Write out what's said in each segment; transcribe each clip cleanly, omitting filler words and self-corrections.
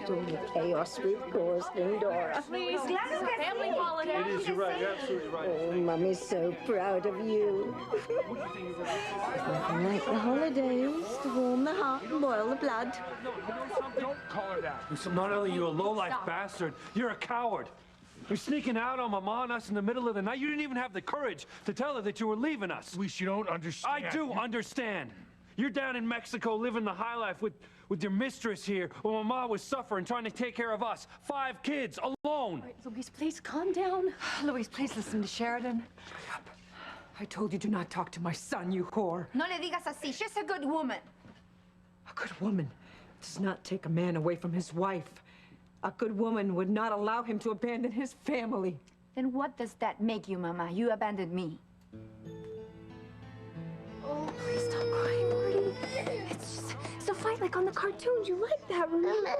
Doing the chaos we've caused, Dora. Please, glad it's a family holiday. It is, you're right, you're absolutely right. Oh, Mummy's so proud of you. Nothing like the holidays to warm the heart and boil the blood. Don't call her that. Listen, not only are you a low-life bastard, you're a coward. You're sneaking out on Mama and us in the middle of the night. You didn't even have the courage to tell her that you were leaving us. Luis, you don't understand. I do understand. You're down in Mexico living the high life with your mistress here, while Mama was suffering, trying to take care of us. 5 kids, alone. Right, Luis, please calm down. Luis, please listen to Sheridan. Shut up. I told you do not talk to my son, you whore. No le digas así. She's a good woman. A good woman does not take a man away from his wife. A good woman would not allow him to abandon his family. Then what does that make you, Mama? You abandoned me. Oh, please stop crying, Marty. It's a fight like on the cartoons. You like that, remember?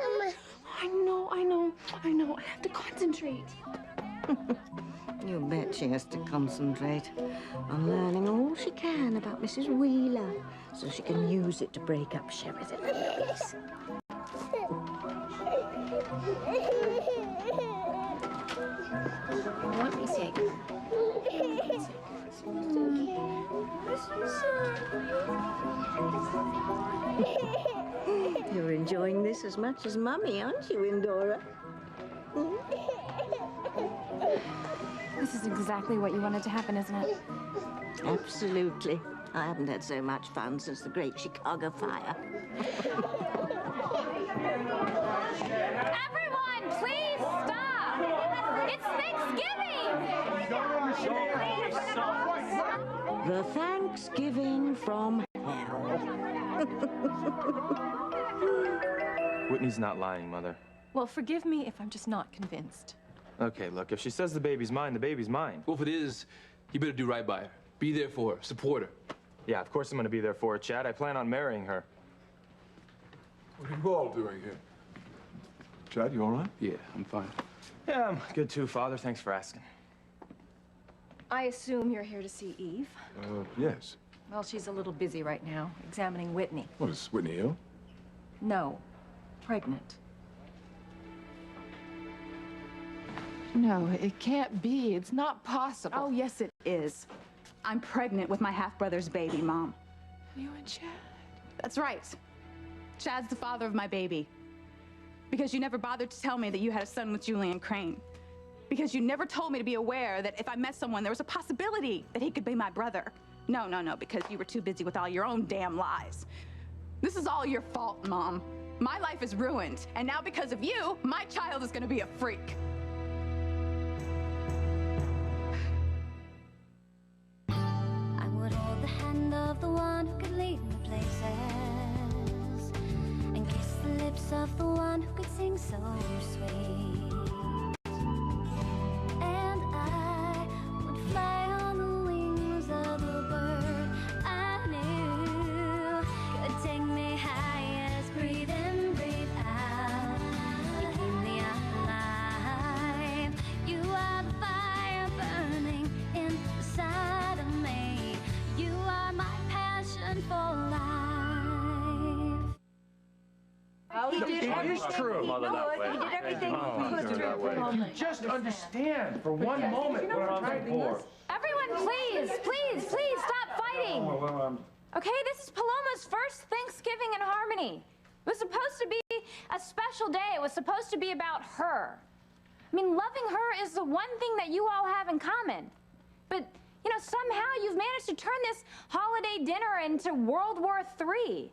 I know. I have to concentrate. You bet she has to concentrate on learning all she can about Mrs. Wheeler so she can use it to break up Sheridan and Louise. Let me see. You're enjoying this as much as Mummy, aren't you, Indora? This is exactly what you wanted to happen, isn't it? Absolutely. I haven't had so much fun since the Great Chicago Fire. Everyone, please stop! It's Thanksgiving! The Thanksgiving from hell. Whitney's not lying, Mother. Well, forgive me if I'm just not convinced. Okay, look, if she says the baby's mine, the baby's mine. Well, if it is, you better do right by her. Be there for her. Support her. Yeah, of course I'm gonna be there for her, Chad. I plan on marrying her. What are you all doing here? Chad, you all right? Yeah, I'm fine. Yeah, I'm good too, Father. Thanks for asking. I assume you're here to see Eve. Yes. Well, she's a little busy right now, examining Whitney. What, is Whitney ill? No, pregnant. No, it can't be. It's not possible. Oh, yes, it is. I'm pregnant with my half-brother's baby, Mom. You and Chad? That's right. Chad's the father of my baby. Because you never bothered to tell me that you had a son with Julian Crane. Because you never told me to be aware that if I met someone, there was a possibility that he could be my brother. No, because you were too busy with all your own damn lies. This is all your fault, Mom. My life is ruined, and now because of you, my child is gonna be a freak. I would hold the hand of the one who could lead me places, and kiss the lips of the one who could sing so sweet. And I would fly on the wings of a bird I knew could take me high as breathe in, breathe out. You keep me alive. You are the fire burning inside of me. You are my passion for life. It is true. He did everything he could to. Just understand for one moment what I'm trying for. Everyone, please stop fighting. Okay, this is Paloma's first Thanksgiving in Harmony. It was supposed to be a special day. It was supposed to be about her. I mean, loving her is the one thing that you all have in common. But, you know, somehow you've managed to turn this holiday dinner into World War III.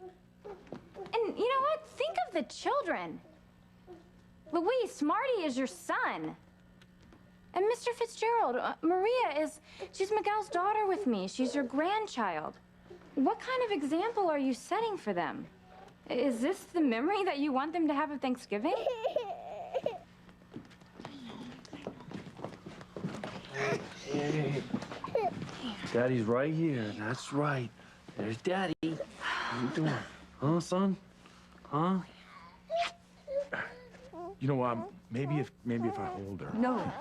And you know what? Think of the children. Luis, Marty is your son. And Mr. Fitzgerald, she's Miguel's daughter with me. She's your grandchild. What kind of example are you setting for them? Is this the memory that you want them to have of Thanksgiving? Hey. Daddy's right here. That's right. There's Daddy. How you doing? Huh, son? Huh? You know, maybe if I hold her. No,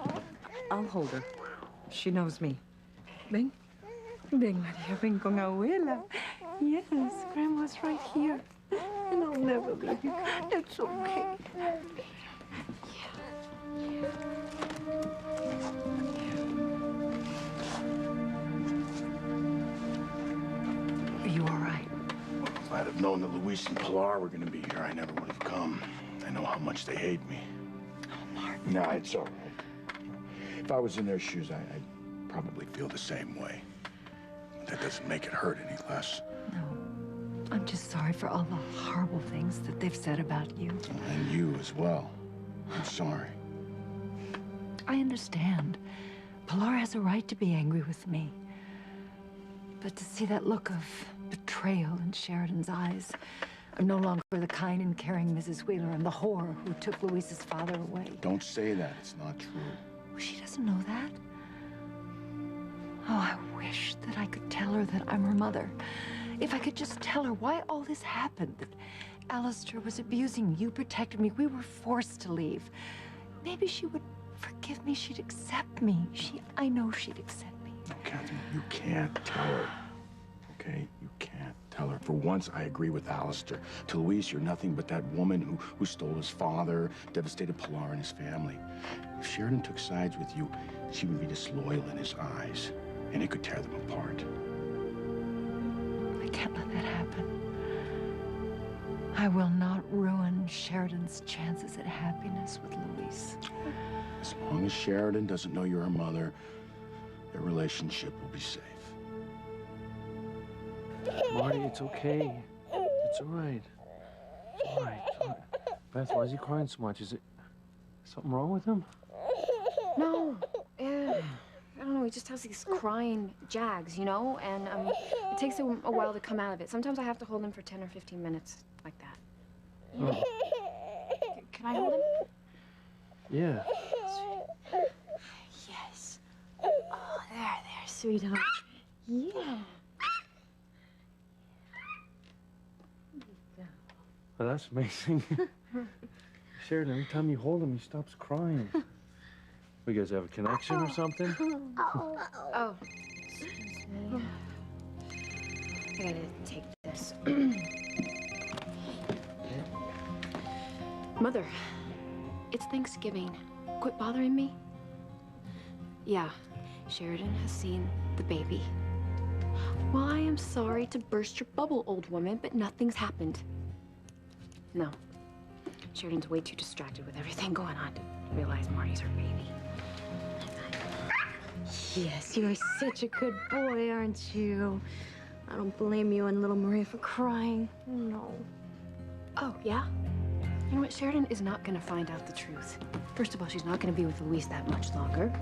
I'll hold her. She knows me. Ven, Maria, ven con abuela. Yes, Grandma's right here. And I'll never leave you. It's okay. Are you all right? Well, if I'd have known that Luis and Pilar were going to be here, I never would have come. I know how much they hate me. Oh, Mark. Nah, it's all right. If I was in their shoes, I'd probably feel the same way. That doesn't make it hurt any less. No. I'm just sorry for all the horrible things that they've said about you. And you as well. I'm sorry. I understand. Pilar has a right to be angry with me. But to see that look of betrayal in Sheridan's eyes, I'm no longer the kind and caring Mrs. Wheeler. I'm the whore who took Luis's father away. Don't say that. It's not true. She doesn't know that. Oh, I wish that I could tell her that I'm her mother. If I could just tell her why all this happened, that Alistair was abusing me, you protected me, we were forced to leave. Maybe she would forgive me, she'd accept me. I know she'd accept me. No, Catherine, you can't tell her. Okay? You can't tell her. For once, I agree with Alistair. To Luis, you're nothing but that woman who stole his father, devastated Pilar and his family. If Sheridan took sides with you, she would be disloyal in his eyes, and it could tear them apart. I can't let that happen. I will not ruin Sheridan's chances at happiness with Luis. As long as Sheridan doesn't know you're her mother, their relationship will be safe. Marty, it's okay. It's all right. It's all right. It's all right. Beth, why is he crying so much? Is it something wrong with him? No. I don't know. He just has these crying jags, you know? And it takes him a while to come out of it. Sometimes I have to hold him for 10 or 15 minutes like that. Oh. Can I hold him? Yeah. Yes. Oh, there, sweetheart. Yeah. Well, that's amazing. Sheridan, every time you hold him, he stops crying. We guys have a connection or something? Oh. Excuse me. I gotta take this. Mother, it's Thanksgiving. Quit bothering me. Yeah, Sheridan has seen the baby. Well, I am sorry to burst your bubble, old woman, but nothing's happened. No. Sheridan's way too distracted with everything going on to realize Marty's her baby. Yes, you're such a good boy, aren't you? I don't blame you and little Maria for crying. No. Oh, yeah? You know what? Sheridan is not gonna find out the truth. First of all, she's not gonna be with Luis that much longer.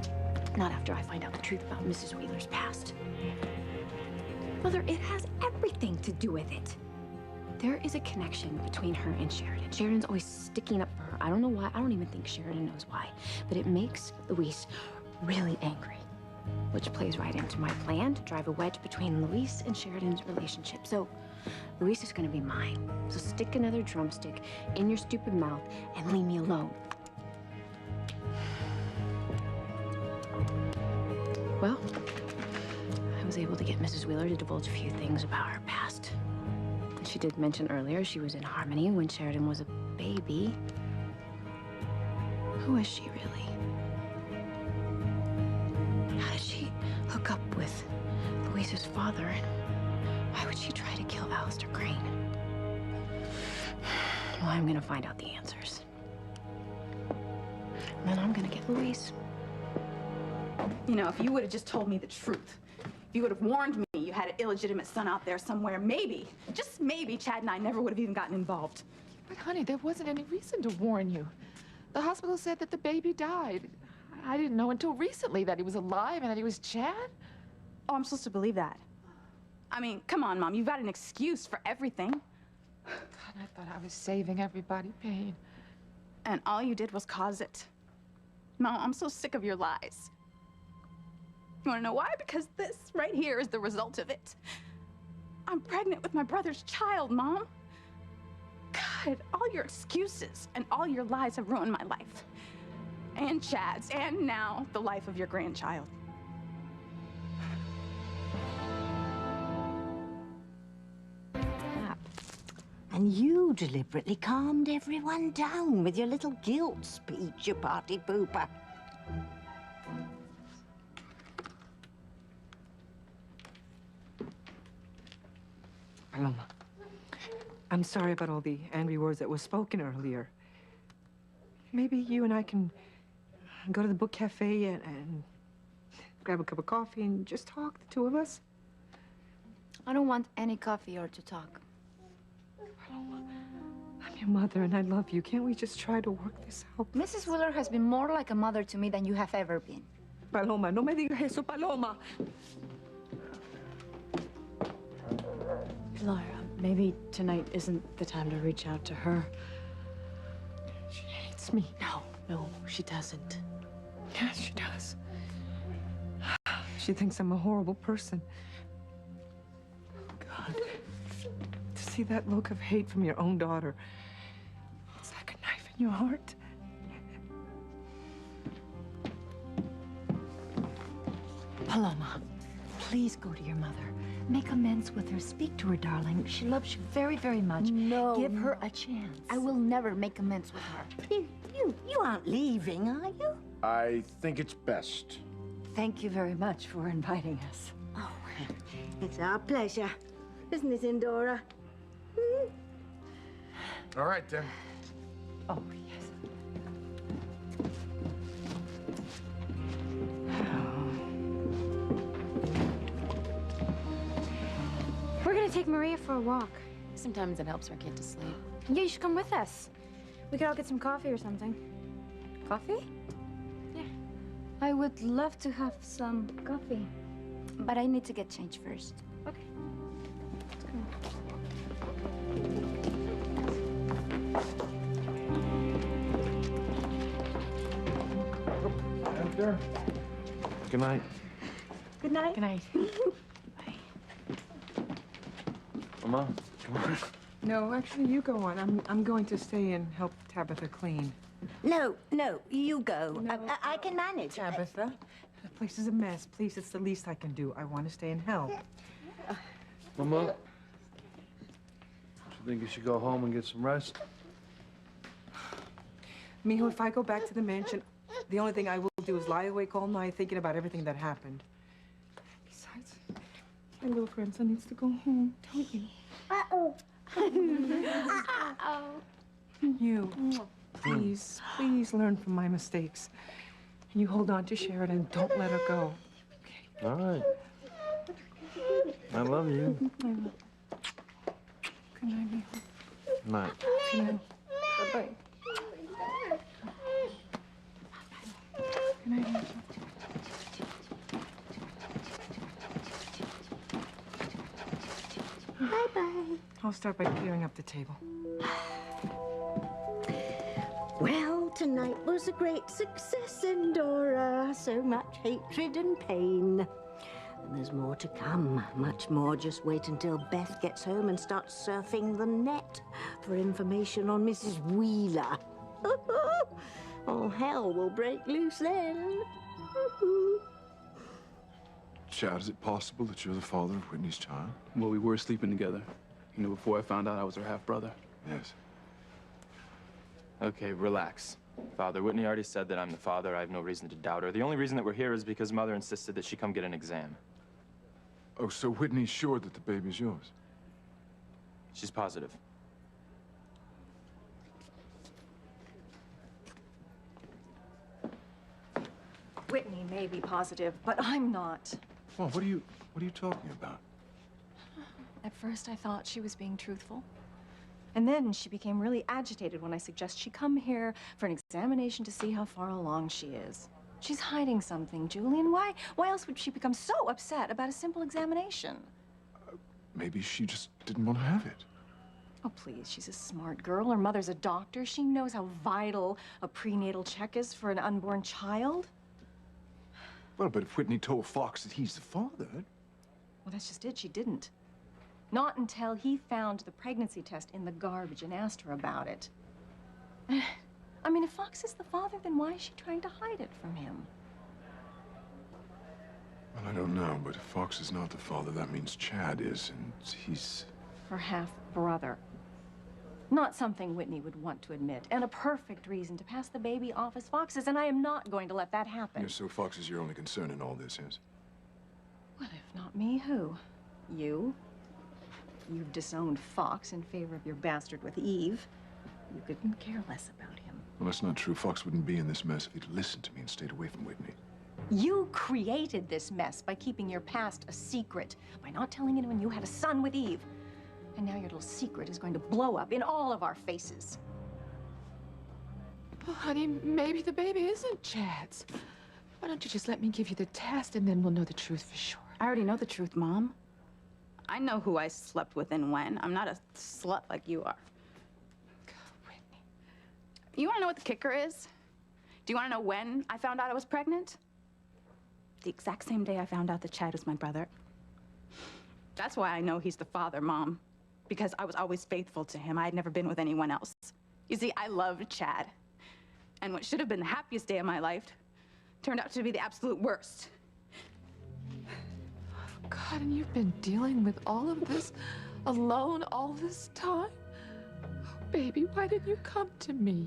Not after I find out the truth about Mrs. Wheeler's past. Mother, it has everything to do with it. There is a connection between her and Sheridan. Sheridan's always sticking up for her. I don't know why. I don't even think Sheridan knows why. But it makes Luis really angry, which plays right into my plan to drive a wedge between Luis and Sheridan's relationship. So Luis is gonna be mine. So stick another drumstick in your stupid mouth and leave me alone. Well, I was able to get Mrs. Wheeler to divulge a few things about her past. She did mention earlier she was in Harmony when Sheridan was a baby. Who is she really? How did she hook up with Luis's father? And why would she try to kill Alistair Crane? Well, I'm gonna find out the answers. And then I'm gonna get Luis. You know, if you would have just told me the truth, if you would have warned me you had an illegitimate son out there somewhere, maybe, just maybe, Chad and I never would have even gotten involved. But honey, there wasn't any reason to warn you. The hospital said that the baby died. I didn't know until recently that he was alive and that he was Chad. Oh, I'm supposed to believe that. I mean, come on, Mom, you've got an excuse for everything. God, I thought I was saving everybody pain. And all you did was cause it. Mom, I'm so sick of your lies. You wanna know why? Because this right here is the result of it. I'm pregnant with my brother's child, Mom. God, all your excuses and all your lies have ruined my life. And Chad's, and now the life of your grandchild. I And you deliberately calmed everyone down with your little guilt speech, you party pooper. Paloma, I'm sorry about all the angry words that were spoken earlier. Maybe you and I can go to the book cafe and grab a cup of coffee and just talk, the two of us. I don't want any coffee or to talk. Paloma, I'm your mother and I love you. Can't we just try to work this out? Mrs. Wheeler has been more like a mother to me than you have ever been. Paloma, no me digas eso, Paloma. Laura, maybe tonight isn't the time to reach out to her. She hates me. No, she doesn't. Yes, she does. She thinks I'm a horrible person. God, to see that look of hate from your own daughter, it's like a knife in your heart. Paloma, please go to your mother. Make amends with her. Speak to her, darling. She loves you very, very much. No. Give her a chance. I will never make amends with her. You aren't leaving, are you? I think it's best. Thank you very much for inviting us. Oh, it's our pleasure. Isn't it, Indora? All right, then. Oh, yes. We're gonna take Maria for a walk. Sometimes it helps her get to sleep. Yeah, you should come with us. We could all get some coffee or something. Coffee? Yeah. I would love to have some coffee. But I need to get changed first. Okay. Enter. Good night. Good night. Good night. Mama, come on. No, actually, you go on. I'm going to stay and help Tabitha clean. No, you go. No. I can manage. Tabitha, the place is a mess. Please, it's the least I can do. I want to stay and help. Mama, do you think you should go home and get some rest? Mijo, if I go back to the mansion, the only thing I will do is lie awake all night thinking about everything that happened. Besides, my little grandson needs to go home, don't you? Uh-oh. You, please learn from my mistakes. And you hold on to Sheridan. Don't let her go. Okay? All right. I love you. I will. Good night, Mijo. Good night. Good night. Bye-bye. Good night, Mijo. Bye-bye. I'll start by clearing up the table. Well, tonight was a great success, Indora. So much hatred and pain. And there's more to come. Much more. Just wait until Beth gets home and starts surfing the net for information on Mrs. Wheeler. All hell will break loose then. Chad, is it possible that you're the father of Whitney's child? Well, we were sleeping together. You know, before I found out I was her half-brother. Yes. Okay, relax. Father, Whitney already said that I'm the father. I have no reason to doubt her. The only reason that we're here is because Mother insisted that she come get an exam. Oh, so Whitney's sure that the baby's yours? She's positive. Whitney may be positive, but I'm not. Well, what are you talking about? At first, I thought she was being truthful. And then she became really agitated when I suggest she come here for an examination to see how far along she is. She's hiding something, Julian. Why else would she become so upset about a simple examination? Maybe she just didn't want to have it. Oh, please, she's a smart girl. Her mother's a doctor. She knows how vital a prenatal check is for an unborn child. Well, but if Whitney told Fox that he's the father... Well, that's just it. She didn't. Not until he found the pregnancy test in the garbage and asked her about it. I mean, if Fox is the father, then why is she trying to hide it from him? Well, I don't know, but if Fox is not the father, that means Chad is, and he's... Her half-brother. Not something Whitney would want to admit, and a perfect reason to pass the baby off as Fox's, and I am not going to let that happen. Yeah, so Fox is your only concern in all this, yes? Well, if not me, who? You? You've disowned Fox in favor of your bastard with Eve. You couldn't care less about him. Well, that's not true. Fox wouldn't be in this mess if he'd listened to me and stayed away from Whitney. You created this mess by keeping your past a secret, by not telling anyone you had a son with Eve. And now your little secret is going to blow up in all of our faces. Well, honey, maybe the baby isn't Chad's. Why don't you just let me give you the test and then we'll know the truth for sure. I already know the truth, Mom. I know who I slept with and when. I'm not a slut like you are. Whitney. You want to know what the kicker is? Do you want to know when I found out I was pregnant? The exact same day I found out that Chad was my brother. That's why I know he's the father, Mom. Because I was always faithful to him. I had never been with anyone else. You see, I loved Chad. And what should have been the happiest day of my life turned out to be the absolute worst. God, and you've been dealing with all of this alone all this time? Oh, baby, why didn't you come to me?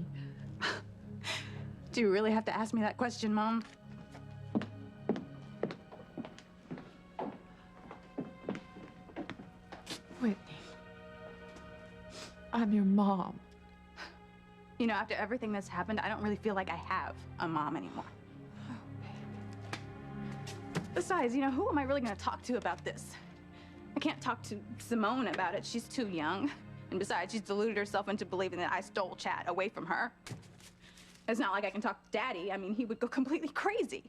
Do you really have to ask me that question, Mom? Whitney, I'm your mom. You know, after everything that's happened, I don't really feel like I have a mom anymore. Besides, you know, who am I really going to talk to about this? I can't talk to Simone about it. She's too young. And besides, she's deluded herself into believing that I stole Chad away from her. It's not like I can talk to Daddy. I mean, he would go completely crazy.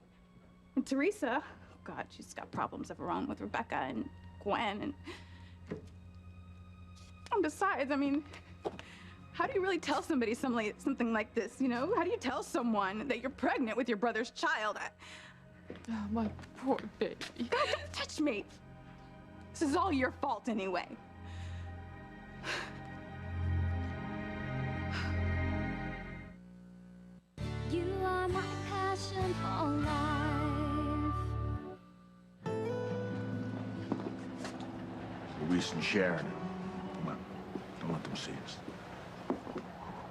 And Teresa, oh God, she's got problems of her own with Rebecca and Gwen. And besides, I mean, how do you really tell somebody something like this, you know? How do you tell someone that you're pregnant with your brother's child? Oh, my poor baby. God, don't touch me. This is all your fault anyway. You are my passion for life. Luis and Sharon. Come on. Don't let them see us.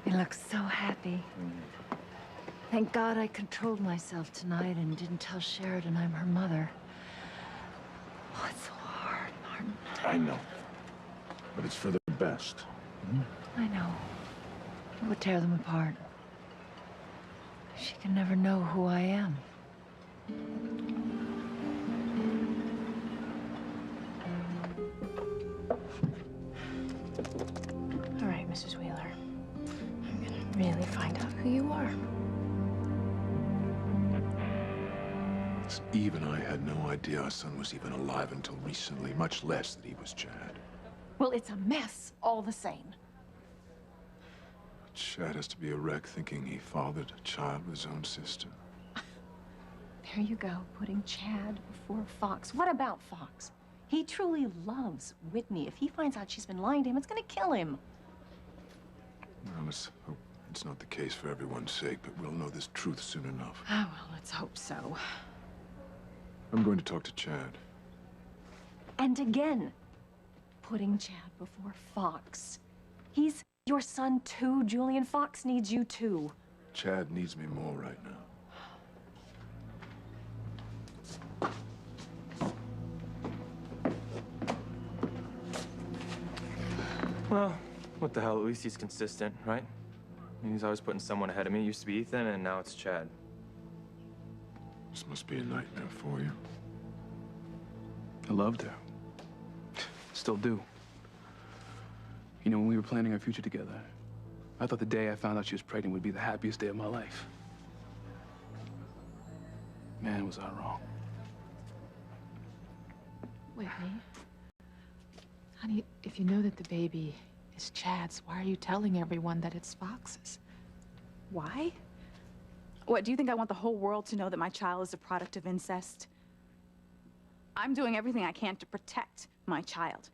He looks so happy. Thank God I controlled myself tonight and didn't tell Sheridan I'm her mother. Oh, it's so hard, Martin. I know. But it's for the best. I know. It would tear them apart. She can never know who I am. All right, Mrs. Wheeler. I'm gonna really find out who you are. Eve and I had no idea our son was even alive until recently, much less that he was Chad. Well, it's a mess all the same. Chad has to be a wreck thinking he fathered a child with his own sister. There you go, putting Chad before Fox. What about Fox? He truly loves Whitney. If he finds out she's been lying to him, it's gonna kill him. Well, let's hope it's not the case for everyone's sake, but we'll know this truth soon enough. Oh, well, let's hope so. I'm going to talk to Chad. And again, putting Chad before Fox. He's your son too, Julian. Fox needs you too. Chad needs me more right now. Well, what the hell? At least he's consistent, right? I mean, he's always putting someone ahead of me. It used to be Ethan, and now it's Chad. This must be a nightmare for you. I loved her. Still do. You know, when we were planning our future together, I thought the day I found out she was pregnant would be the happiest day of my life. Man, was I wrong. Whitney, honey, if you know that the baby is Chad's, why are you telling everyone that it's Fox's? Why? What, do you think I want the whole world to know that my child is a product of incest? I'm doing everything I can to protect my child.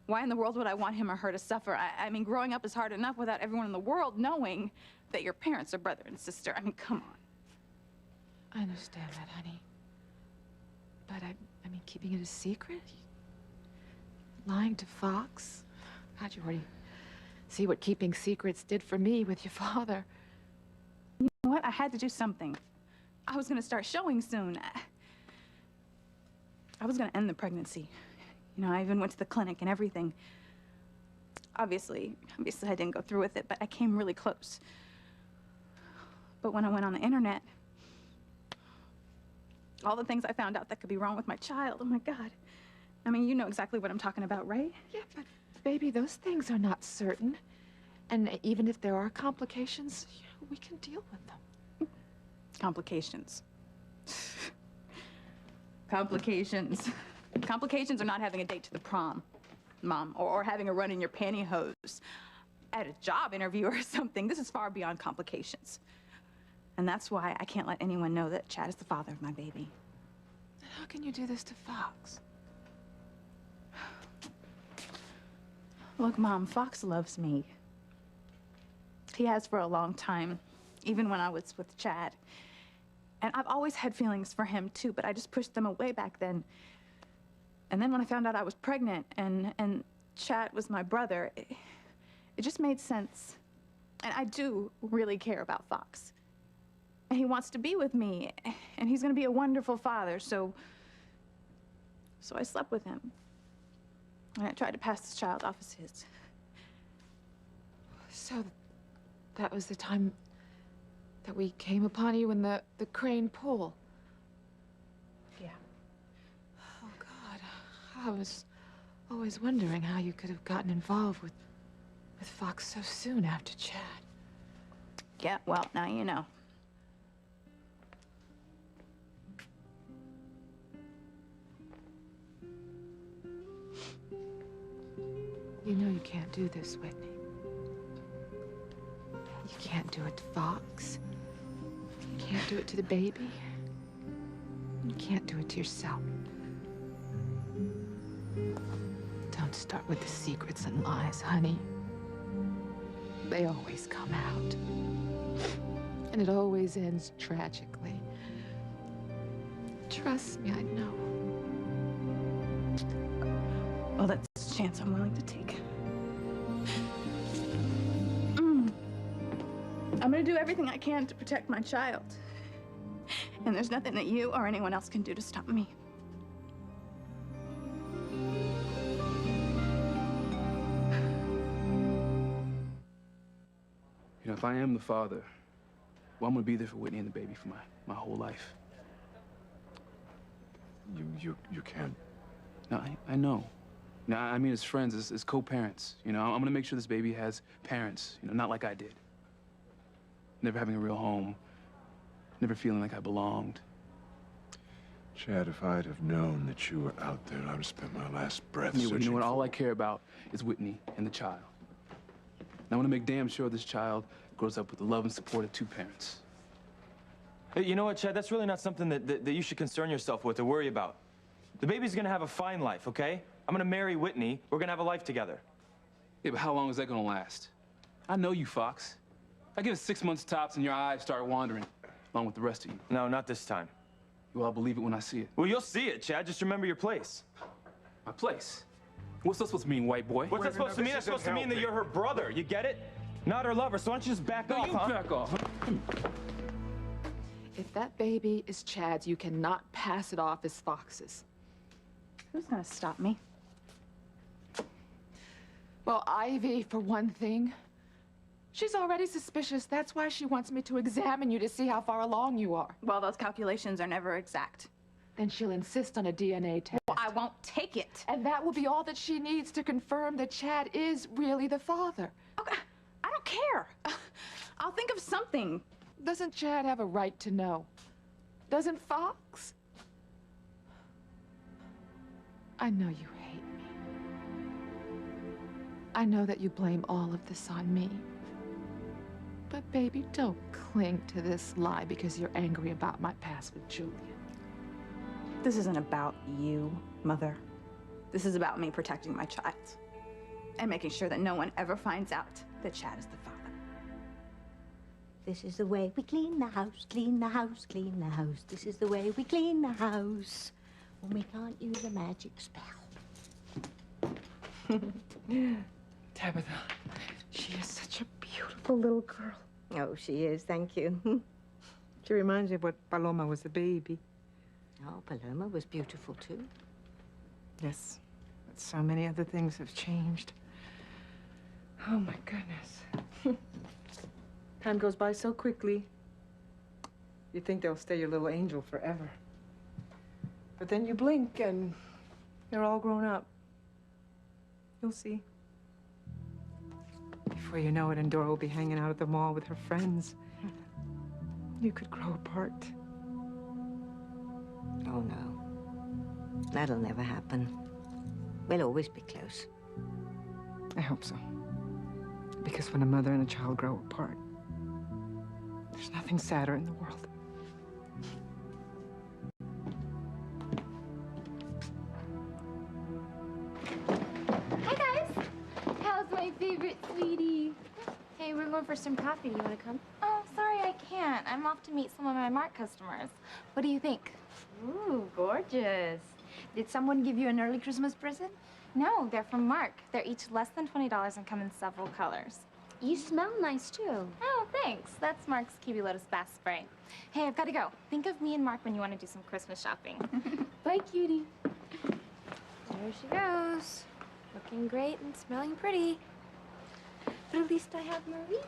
Why in the world would I want him or her to suffer? I mean, growing up is hard enough without everyone in the world knowing that your parents are brother and sister. I mean, come on. I understand that, honey. But I mean, keeping it a secret? Lying to Fox? God, you already see what keeping secrets did for me with your father. You know what? I had to do something. I was gonna start showing soon. I was gonna end the pregnancy. You know, I even went to the clinic and everything. Obviously I didn't go through with it, but I came really close. But when I went on the internet, all the things I found out that could be wrong with my child, oh my God. I mean, you know exactly what I'm talking about, right? Yeah, but baby, those things are not certain. And even if there are complications, we can deal with them. Complications. Complications. Complications are not having a date to the prom, Mom, or having a run in your pantyhose at a job interview or something. This is far beyond complications. And that's why I can't let anyone know that Chad is the father of my baby. How can you do this to Fox? Look, Mom, Fox loves me. He has for a long time, even when I was with Chad. And I've always had feelings for him, too, but I just pushed them away back then. And then when I found out I was pregnant and Chad was my brother, it just made sense. And I do really care about Fox. And he wants to be with me, and he's gonna be a wonderful father, so I slept with him. And I tried to pass this child off as his. So that was the time that we came upon you in the Crane pool. Yeah. Oh, God. I was always wondering how you could have gotten involved with Fox so soon after Chad. Yeah, well, now you know. You know you can't do this, Whitney. You can't do it to Fox. You can't do it to the baby. You can't do it to yourself. Don't start with the secrets and lies, honey. They always come out. And it always ends tragically. Trust me, I know. Well, that's a chance I'm willing to take. I'm gonna do everything I can to protect my child. And there's nothing that you or anyone else can do to stop me. You know, if I am the father, well, I'm gonna be there for Whitney and the baby for my whole life. You can't. No, I know. No, I mean as friends, as co-parents. You know, I'm gonna make sure this baby has parents, you know, not like I did. Never having a real home, never feeling like I belonged. Chad, if I'd have known that you were out there, I would have spent my last breath You know what? for... All I care about is Whitney and the child. And I want to make damn sure this child grows up with the love and support of two parents. Hey, you know what, Chad? That's really not something that you should concern yourself with or worry about. The baby's gonna have a fine life, okay? I'm gonna marry Whitney. We're gonna have a life together. Yeah, but how long is that gonna last? I know you, Fox. I give it 6 months tops and your eyes start wandering, along with the rest of you. No, not this time. Well, I'll believe it when I see it. Well, you'll see it, Chad. Just remember your place. My place? What's that supposed to mean, white boy? What's that supposed to mean? That's supposed to mean that you're her brother. You get it? Not her lover. So why don't you just back off, you back off. If that baby is Chad's, you cannot pass it off as Fox's. Who's gonna stop me? Well, Ivy, for one thing. She's already suspicious. That's why she wants me to examine you to see how far along you are. Well, those calculations are never exact. Then she'll insist on a DNA test. Well, I won't take it. And that will be all that she needs to confirm that Chad is really the father. Okay, I don't care. I'll think of something. Doesn't Chad have a right to know? Doesn't Fox? I know you hate me. I know that you blame all of this on me. But baby, don't cling to this lie because you're angry about my past with Julian. This isn't about you, Mother. This is about me protecting my child. And making sure that no one ever finds out that Chad is the father. This is the way we clean the house, clean the house, clean the house. This is the way we clean the house when we can't use a magic spell. Tabitha, She is such a beautiful little girl. Oh, she is, thank you. She reminds me of what Paloma was a baby. Oh, Paloma was beautiful, too. Yes, but so many other things have changed. Oh, my goodness. Time goes by so quickly. You think they'll stay your little angel forever. But then you blink and they're all grown up. You'll see. Before you know it, Endora will be hanging out at the mall with her friends. You could grow apart. Oh, no. That'll never happen. We'll always be close. I hope so. Because when a mother and a child grow apart, there's nothing sadder in the world. Hi, guys. How's my favorite sweetie? Hey, we're going for some coffee. You want to come? Oh, sorry, I can't. I'm off to meet some of my Mark customers. What do you think? Ooh, gorgeous. Did someone give you an early Christmas present? No, they're from Mark. They're each less than $20 and come in several colors. You smell nice, too. Oh, thanks. That's Mark's Kiwi Lotus Bath Spray. Hey, I've got to go. Think of me and Mark when you want to do some Christmas shopping. Bye, cutie. There she goes. Looking great and smelling pretty. But at least I have Maria.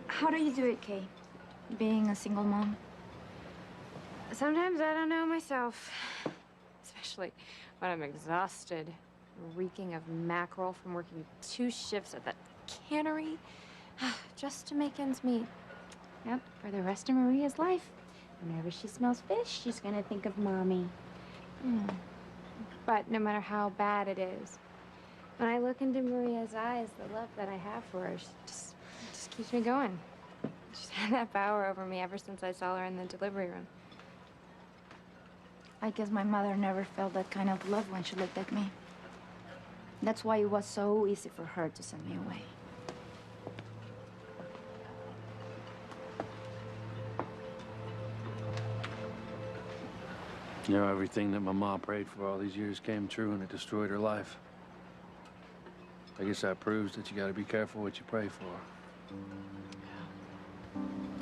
How do you do it, Kay? Being a single mom? Sometimes I don't know myself. Especially when I'm exhausted, reeking of mackerel from working 2 shifts at that cannery, just to make ends meet. Yep, for the rest of Maria's life. Whenever she smells fish, she's gonna think of Mommy. But no matter how bad it is, when I look into Maria's eyes, the love that I have for her just keeps me going. She's had that power over me ever since I saw her in the delivery room. I guess my mother never felt that kind of love when she looked at me. That's why it was so easy for her to send me away. You know, everything that my mom prayed for all these years came true and it destroyed her life. I guess that proves that you gotta be careful what you pray for.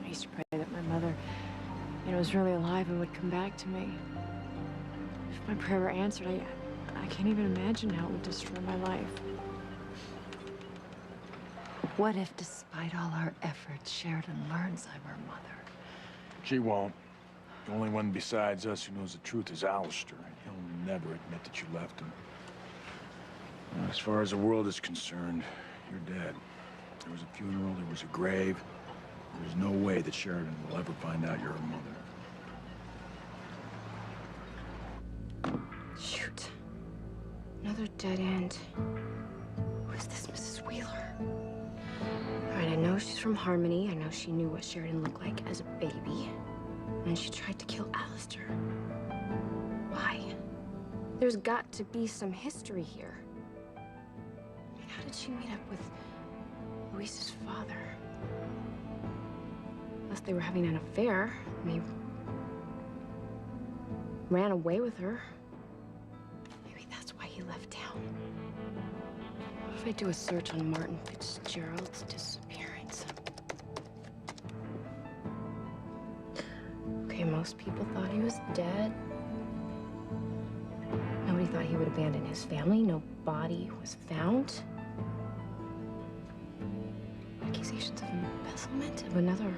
I used to pray that my mother, was really alive and would come back to me. If my prayer were answered, I can't even imagine how it would destroy my life. What if, despite all our efforts, Sheridan learns I'm her mother? She won't. The only one besides us who knows the truth is Alistair. He'll never admit that you left him. As far as the world is concerned, you're dead. There was a funeral, there was a grave. There's no way that Sheridan will ever find out you're her mother. Shoot. Another dead end. Who is this Mrs. Wheeler? All right, I know she's from Harmony. I know she knew what Sheridan looked like as a baby. And she tried to kill Alistair. Why? There's got to be some history here. I mean, how did she meet up with Luis's father? Unless they were having an affair, and he ran away with her. Maybe that's why he left town. What if I do a search on Martin Fitzgerald's disappearance? Okay, most people thought he was dead. Nobody thought he would abandon his family. No body was found. Accusations of embezzlement of another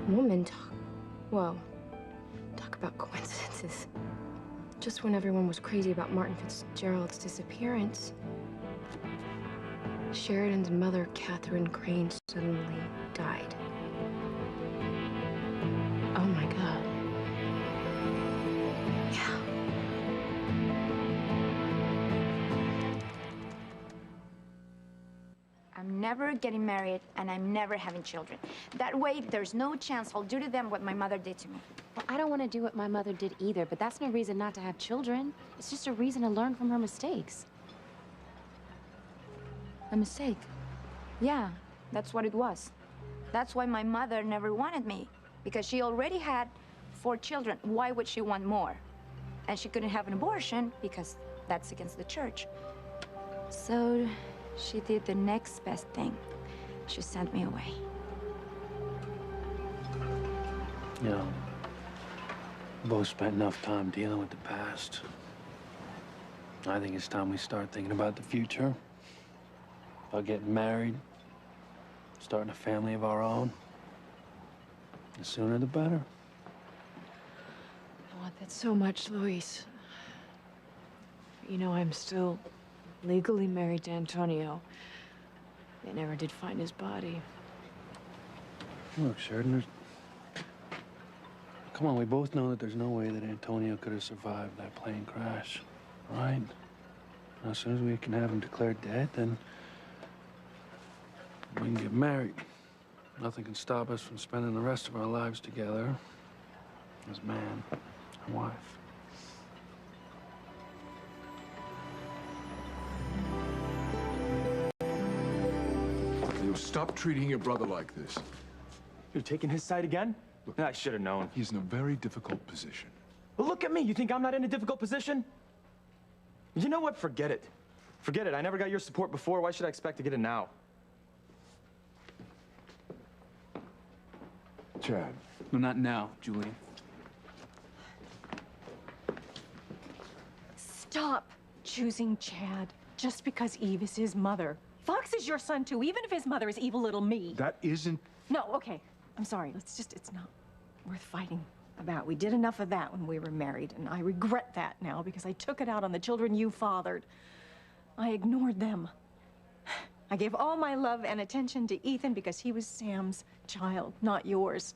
woman. Talk about coincidences. Just when everyone was crazy about Martin Fitzgerald's disappearance, Sheridan's mother, Catherine Crane, suddenly died. Oh my God. Yeah. I'm never getting married, and I'm never having children. That way, there's no chance I'll do to them what my mother did to me. Well, I don't want to do what my mother did either, but that's no reason not to have children. It's just a reason to learn from her mistakes. A mistake? Yeah, that's what it was. That's why my mother never wanted me, because she already had 4 children. Why would she want more? And she couldn't have an abortion because that's against the church. So She did the next best thing. She sent me away. You know, we both spent enough time dealing with the past. I think it's time we start thinking about the future. About getting married, starting a family of our own. The sooner the better. I want that so much, Luis. You know, I'm still legally married to Antonio. They never did find his body. Look, Sheridan, come on, we both know that there's no way that Antonio could have survived that plane crash, right? Now, as soon as we can have him declared dead, then we can get married. Nothing can stop us from spending the rest of our lives together as man and wife. You'll stop treating your brother like this. You're taking his side again? Look, I should have known. He's in a very difficult position. Well, look at me. You think I'm not in a difficult position? You know what? Forget it. Forget it. I never got your support before. Why should I expect to get it now? Chad. No, not now, Julian. Stop choosing Chad just because Eve is his mother. Fox is your son, too, even if his mother is evil little me. That isn't... No, okay. I'm sorry. It's not worth fighting about. We did enough of that when we were married, and I regret that now because I took it out on the children you fathered. I ignored them. I gave all my love and attention to Ethan because he was Sam's child, not yours.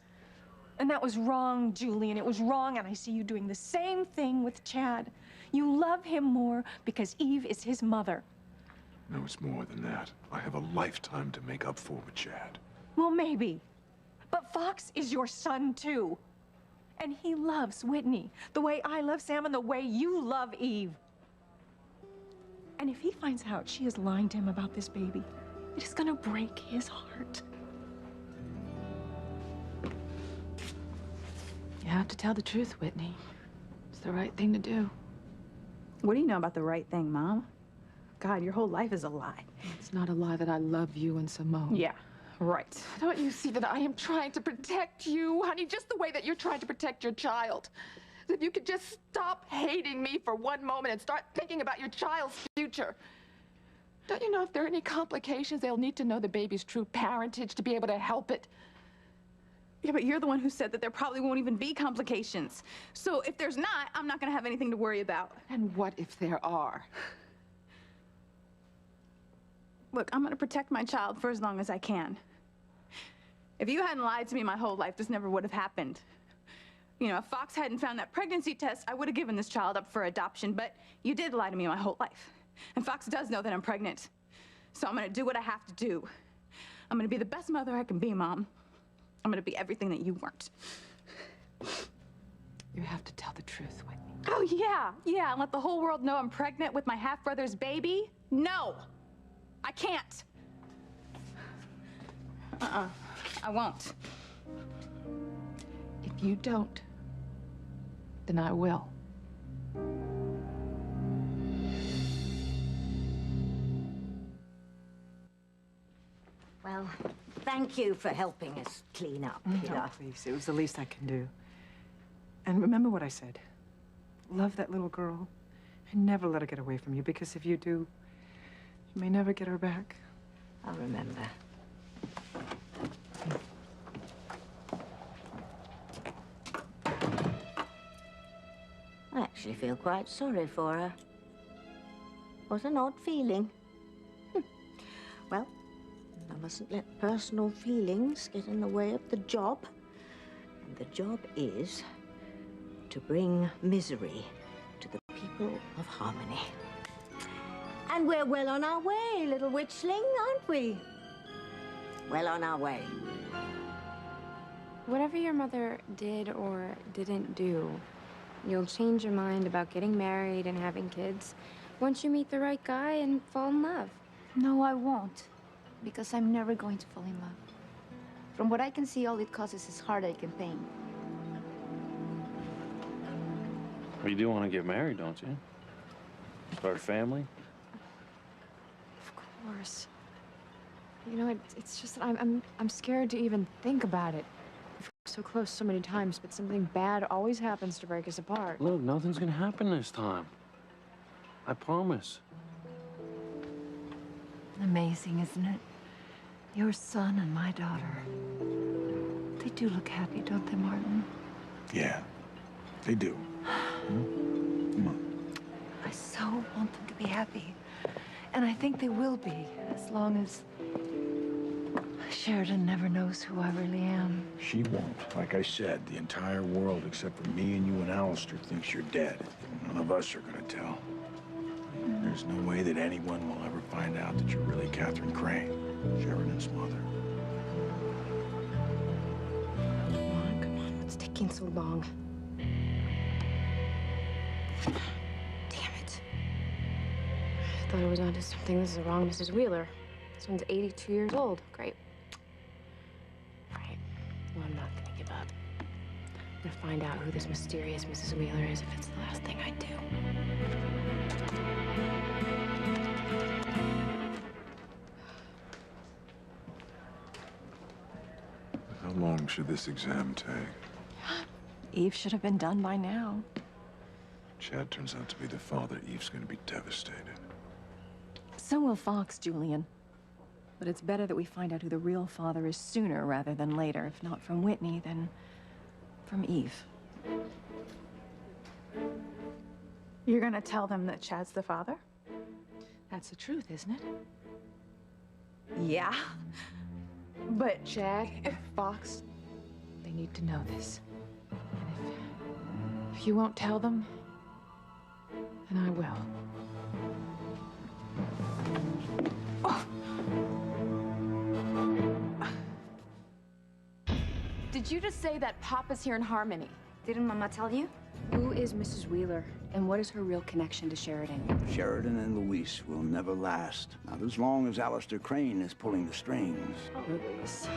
And that was wrong, Julian. It was wrong, and I see you doing the same thing with Chad. You love him more because Eve is his mother. No, it's more than that. I have a lifetime to make up for with Chad. Well, maybe. But Fox is your son, too. And he loves Whitney the way I love Sam and the way you love Eve. And if he finds out she is lying to him about this baby, it is gonna break his heart. You have to tell the truth, Whitney. It's the right thing to do. What do you know about the right thing, Mom? God, your whole life is a lie. It's not a lie that I love you and Simone. Yeah, right. Don't you see that I am trying to protect you, honey, just the way that you're trying to protect your child? If you could just stop hating me for one moment and start thinking about your child's future. Don't you know if there are any complications, they'll need to know the baby's true parentage to be able to help it? Yeah, but you're the one who said that there probably won't even be complications. So if there's not, I'm not gonna have anything to worry about. And what if there are? Look, I'm gonna protect my child for as long as I can. If you hadn't lied to me my whole life, this never would have happened. You know, if Fox hadn't found that pregnancy test, I would have given this child up for adoption, but you did lie to me my whole life. And Fox does know that I'm pregnant. So I'm gonna do what I have to do. I'm gonna be the best mother I can be, Mom. I'm gonna be everything that you weren't. You have to tell the truth, Whitney. Oh, yeah, and let the whole world know I'm pregnant with my half-brother's baby? No, I can't. I won't. If you don't, then I will. Well, thank you for helping us clean up, Pilar. No, please. It was the least I can do. And remember what I said. Love that little girl and never let her get away from you, because if you do, you may never get her back. I'll remember. I actually feel quite sorry for her. What an odd feeling. Well, I mustn't let personal feelings get in the way of the job. And the job is to bring misery to the people of Harmony. And we're well on our way, little witchling, aren't we? Well on our way. Whatever your mother did or didn't do, you'll change your mind about getting married and having kids once you meet the right guy and fall in love. No, I won't. Because I'm never going to fall in love. From what I can see, all it causes is heartache and pain. Well, you do want to get married, don't you? Start a family? Of course. You know, it's just that I'm scared to even think about it. We've been so close so many times, but something bad always happens to break us apart. Look, nothing's gonna happen this time. I promise. Amazing, isn't it? Your son and my daughter. They do look happy, don't they, Martin? Yeah, they do. Come on. I so want them to be happy. And I think they will be, as long as Sheridan never knows who I really am. She won't. Like I said, the entire world, except for me and you and Alistair, thinks you're dead. None of us are gonna tell. There's no way that anyone will ever find out that you're really Catherine Crane, Sheridan's mother. Come on, what's taking so long? Damn it. I thought I was onto something. This is the wrong Mrs. Wheeler. This one's 82 years old. Great. Right. Well, I'm not gonna give up. I'm gonna find out who this mysterious Mrs. Wheeler is if it's the last thing I do. How long should this exam take? Eve should have been done by now. Chad turns out to be the father. Eve's gonna be devastated. So will Fox, Julian. But it's better that we find out who the real father is sooner rather than later. If not from Whitney, then from Eve. You're gonna tell them that Chad's the father? That's the truth, isn't it? Yeah. But Chad and Fox, they need to know this. And if you won't tell them, then I will. Did you just say that Papa's here in Harmony? Didn't Mama tell you? Who is Mrs. Wheeler, and what is her real connection to Sheridan? Sheridan and Luis will never last. Not as long as Alistair Crane is pulling the strings. Oh, Luis.